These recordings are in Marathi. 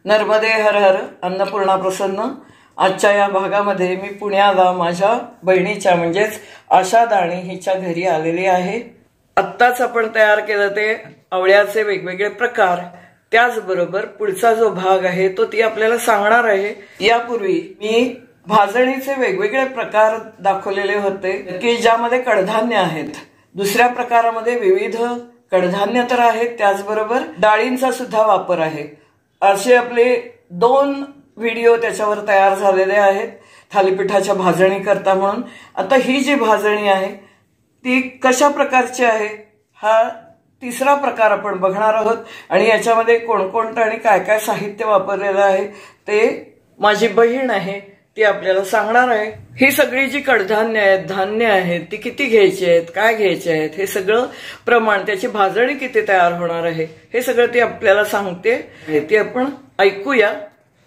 नर्मदे हर हर अन्नपूर्णा प्रसन्न। आजच्या या भागामध्ये मी पुण्याला माझ्या बहिणीच्या म्हणजेच आशा दाणी हिच्या घरी आलेली आहे। आत्ताच आपण तयार केलं ते आवळ्याचे वेगवेगळे प्रकार, त्याचबरोबर पुढचा जो भाग आहे तो ती आपल्याला सांगणार आहे। यापूर्वी मी भाजणीचे वेगवेगळे प्रकार दाखवलेले होते की ज्यामध्ये कडधान्य आहेत। दुसऱ्या प्रकारामध्ये विविध कडधान्य तर आहेत, त्याचबरोबर डाळींचा सुद्धा वापर आहे। असे आपले 2 व्हिडिओ त्याच्यावर तयार झालेले आहेत थालीपीठाच्या भाजणी करता म्हणून। आता ही जी भाजणी आहे ती कशा प्रकारची आहे हा तिसरा प्रकार आपण बघणार आहोत आणि याच्यामध्ये कोणकोणतं आणि काय काय साहित्य वापरलेलं आहे ते माझी बहीण आहे ती आपल्याला सांगणार आहे। ही सगळी जी कडधान्य आहेत, धान्य आहेत, ती किती घ्यायची आहेत, काय घ्यायचे आहेत, हे सगळं प्रमाण, त्याची भाजणी किती तयार होणार आहे हे सगळं ती आपल्याला सांगते। ती आपण ऐकूया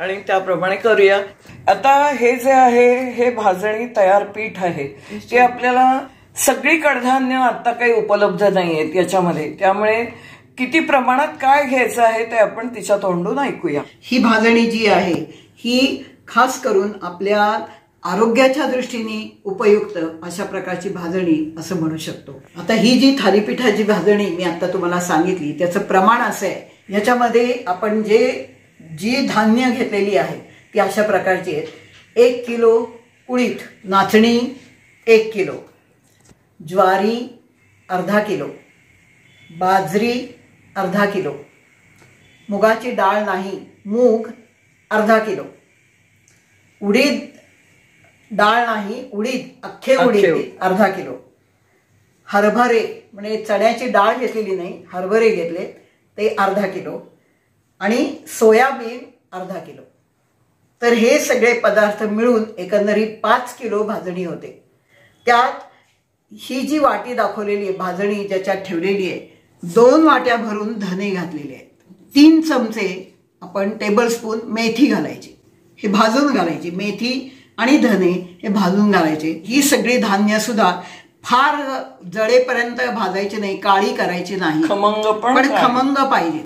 आणि त्याप्रमाणे करूया। आता हे जे आहे हे भाजणी तयार पीठ आहे, ते आपल्याला सगळी कडधान्य आता काही उपलब्ध नाहीयेत याच्यामध्ये, त्यामुळे किती प्रमाणात काय घ्यायचं आहे ते आपण तिच्या तोंडून ऐकूया। ही भाजणी जी आहे ही खास करून आपल्या आरोग्याच्या दृष्टीने उपयुक्त अशा प्रकारची भाजणी असं म्हणू शकतो। आता ही जी थालीपीठाची भाजणी मी आता तुम्हाला सांगितली त्याचं प्रमाण असं आहे, याच्यामध्ये आपण जी धान्य घेतलेली आहे ती अशा प्रकारची आहेत। 1 किलो उडीद नाचणी, 1 किलो ज्वारी, अर्धा किलो बाजरी, अर्धा किलो मुगाची डाळ नाही, मूग अर्धा किलो, उडीद डाळ नाही, उडीद अख्खे उडीद अर्धा किलो, हरभरे म्हणजे चण्याची डाळ घेतलेली नाही, हरभरे घेतले ते अर्धा किलो आणि सोयाबीन अर्धा किलो। तर हे सगळे पदार्थ मिळून एकंदरीत 5 किलो भाजणी होते। त्यात ही जी वाटी दाखवलेली आहे भाजणी ज्याच्यात ठेवलेली आहे, 2 वाट्या भरून धने घातलेले आहेत, 3 चमचे आपण टेबलस्पून मेथी घालायची, हे भाजून घालायची, मेथी आणि धने हे भाजून घालायचे। ही सगळी धान्य सुद्धा फार जळेपर्यंत भाजायची नाही, काळी करायची नाही, पण खमंग पाहिजे।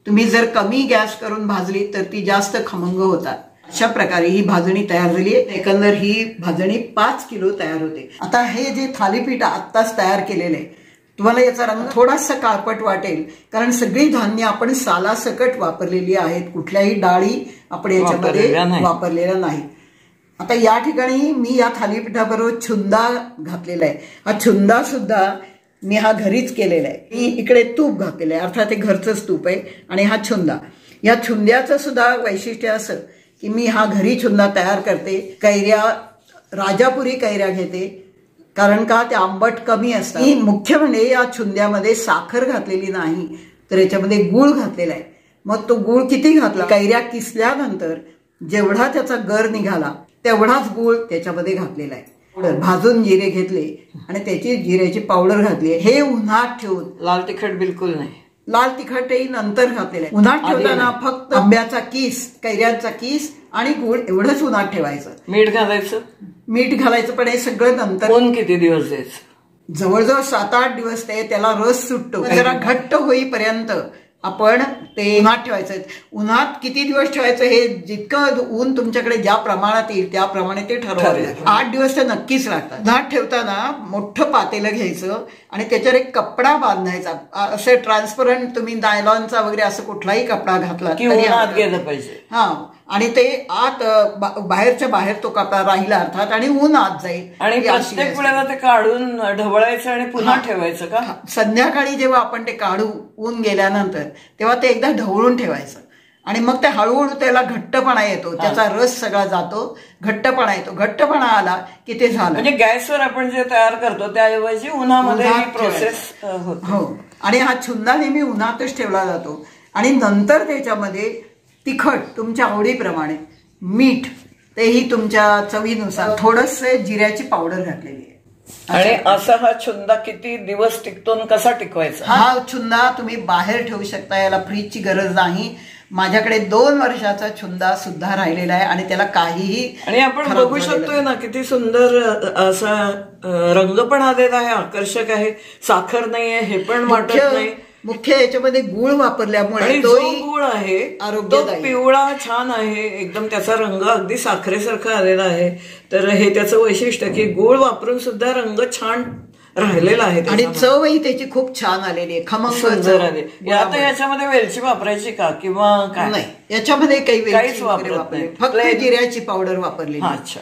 तुम्ही जर कमी गॅस करून भाजली तर ती जास्त खमंग होतात। अशा प्रकारे ही भाजणी तयार झाली आहे। एकंदर ही भाजणी 5 किलो तयार होते। आता हे जे थालीपीठ आत्ताच तयार केलेलं आहे, तुम्हाला याचा रंग थोडासा काळपट वाटेल कारण सगळी धान्य आपण सालासकट वापरलेली आहेत, कुठल्याही डाळी आपण याच्यामध्ये वापरलेल्या नाही। आता या ठिकाणी मी या थालीपीठाबरोबर छुंदा घातलेला आहे। हा छुंदा सुद्धा मी घरीच केलेला आहे। मी इकडे तूप घातलेलं आहे, अर्थात हे घरचंच तूप आहे। आणि हा छुंदा, या छुंद्याचं सुद्धा वैशिष्ट्य असं की मी घरी छुंदा तयार करते। कैऱ्या राजापुरी कैऱ्या घेते कारण का त्या आंबट कमी असतात। मुख्य म्हणजे या छुंद्यामध्ये साखर घातलेली नाही तर याच्यामध्ये गूळ घातलेला आहे। मग तो गूळ किती घातला, कैऱ्या किसल्यानंतर जेवढा त्याचा गर निघाला तेवढाच गूळ त्याच्यामध्ये घातलेला आहे। भाजून जिरे घेतले आणि त्याची जिऱ्याची पावडर घातली, हे उन्हात ठेवून, लाल तिखट बिलकुल नाही, लाल तिखटही नंतर घातलेलं आहे। उन्हात ठेवताना फक्त आंब्याचा किस, कैऱ्यांचा किस आणि गूळ एवढंच उन्हात ठेवायचं। मीठ घालायचं पण हे सगळं नंतर। कोण किती दिवस द्यायचं? जवळजवळ 7-8 दिवस त्याला रस सुटतो, जरा घट्ट होईपर्यंत आपण ते उन्हात ठेवायचं। उन्हात किती दिवस ठेवायचं हे जितकं ऊन तुमच्याकडे ज्या प्रमाणात येईल त्याप्रमाणे ते ठरवायचं। 8 दिवस तर नक्कीच लागतात। उन्हात ठेवताना मोठं पातेलं घ्यायचं आणि त्याच्यावर एक कपडा बांधायचा, असे ट्रान्सपरंट, तुम्ही नायलॉनचा वगैरे असं कुठलाही कपडा घातला तरी आत गेलं पाहिजे। आणि ते आत बाहेरच्या बाहेर तो कपडा राहिला अर्थात आणि ऊन आत जाईल। आणि प्रत्येक वेळेला ते काढून ढवळायचं आणि पुन्हा ठेवायचं का? संध्याकाळी जेव्हा आपण ते काढू ऊन गेल्यानंतर तेव्हा ते एकदा ढवळून ठेवायचं आणि मग ते हळूहळू त्याला घट्टपणा येतो, त्याचा रस सगळा जातो, घट्टपणा येतो। घट्टपणा आला की ते झालं। म्हणजे गॅसवर आपण जे तयार करतो त्याऐवजी उन्हामध्ये ही प्रोसेस होते। हो, आणि हा छुंदा नेहमी उन्हातच ठेवला जातो। आणि नंतर त्याच्यामध्ये तिखट तुमच्या आवडीप्रमाणे, मीठ तेही तुमच्या चवीनुसार, थोडंसं जिऱ्याची पावडर घातलेली आहे। आणि असा हा छुंदा किती दिवस टिकतो, कसा टिकवायचा? हा छुंदा तुम्ही बाहेर ठेवू शकता, याला फ्रीजची गरज नाही। माझ्याकडे 2 वर्षाचा छुंदा सुद्धा राहिलेला आहे आणि त्याला काहीही, आणि आपण बघू शकतोय ना किती सुंदर असा रंग पण आलेला आहे, आकर्षक आहे, साखर नाहीये हे पण वाटत नाही। मुख्य याच्यामध्ये गुळ वापरल्यामुळे आणि जो गुळ आहे तो आरोग्यदायी. पिवळा छान आहे, एकदम त्याचा रंग अगदी साखरेसारखा आलेला आहे. तर हे त्याचं वैशिष्ट्य की गुळ वापरून सुद्धा रंग छान राहिलेला आहे आणि चवही त्याची खूप छान आलेली आहे, खमंग सुंदर आले. आता याच्यामध्ये वेलची वापरायची का किंवा काय? नाही, याच्यामध्ये काही काहीच वेलची वगैरे वापरत वापरली, नाही. फक्त जिऱ्याची पावडर वापरली. अच्छा,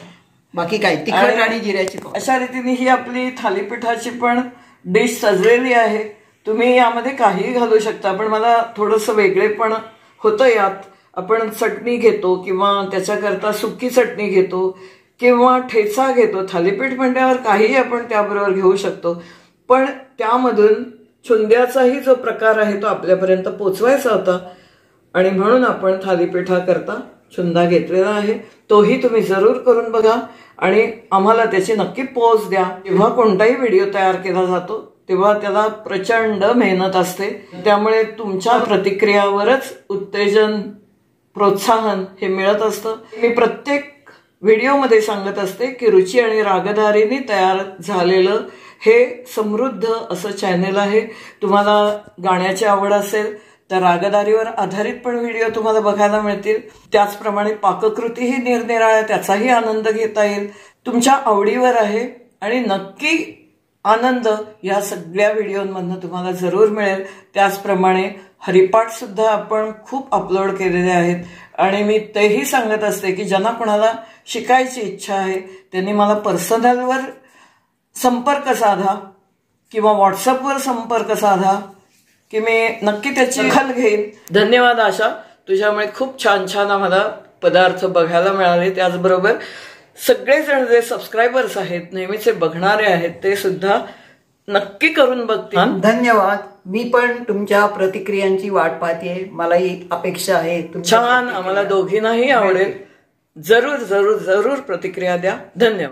बाकी काय तिखट आणि जिऱ्याची पावडर. अशा रीतीने ही आपली थालीपीठाची पण डिश सजलेली आहे. तुम्ही यामध्ये काहीही घालू शकता, पण मला थोडंसं वेगळेपण होतं यात. आपण चटणी घेतो किंवा त्याच्याकरता सुकी चटणी घेतो किंवा ठेचा घेतो. थालीपीठ म्हटल्यावर काहीही आपण त्याबरोबर घेऊ शकतो, पण त्यामधून छुंद्याचाही जो प्रकार आहे तो आपल्यापर्यंत पोचवायचा होता आणि म्हणून आपण थालीपीठाकरता छुंदा घेतलेला आहे. तोही तुम्ही जरूर करून बघा आणि आम्हाला त्याची नक्की पोच द्या. जेव्हा कोणताही व्हिडिओ तयार केला जातो तेव्हा त्याला प्रचंड मेहनत असते, त्यामुळे तुमच्या प्रतिक्रियावरच उत्तेजन, प्रोत्साहन हे मिळत असतं. मी प्रत्येक व्हिडिओमध्ये सांगत असते की रुची आणि रागदारीने तयार झालेलं हे समृद्ध असं चॅनेल आहे. तुम्हाला गाण्याची आवड असेल तर रागदारीवर आधारित पण व्हिडिओ तुम्हाला बघायला मिळतील. त्याचप्रमाणे पाककृतीही निरनिराळ्या, त्याचाही आनंद घेता येईल. तुमच्या आवडीवर आहे आणि नक्की आनंद या सगळ्या व्हिडिओमधनं तुम्हाला जरूर मिळेल. त्याचप्रमाणे हरिपाठ सुद्धा आपण खूप अपलोड केलेले आहेत आणि मी तेही सांगत असते की ज्यांना कोणाला शिकायची इच्छा आहे त्यांनी मला पर्सनलवर संपर्क साधा किंवा व्हॉट्सअपवर संपर्क साधा की मी नक्की त्याची दखल घेईन. धन्यवाद आशा, तुझ्यामुळे खूप छान छान आम्हाला पदार्थ बघायला मिळाले. त्याचबरोबर सगळेजण जे सबस्क्रायबर्स आहेत, नेहमीचे बघणारे आहेत, ते सुद्धा नक्की करून बघतील. धन्यवाद. मी पण तुमच्या प्रतिक्रियांची वाट पाहते. मलाही अपेक्षा आहे. छान, आम्हाला दोघींनाही आवडेल. जरूर जरूर जरूर प्रतिक्रिया द्या. धन्यवाद.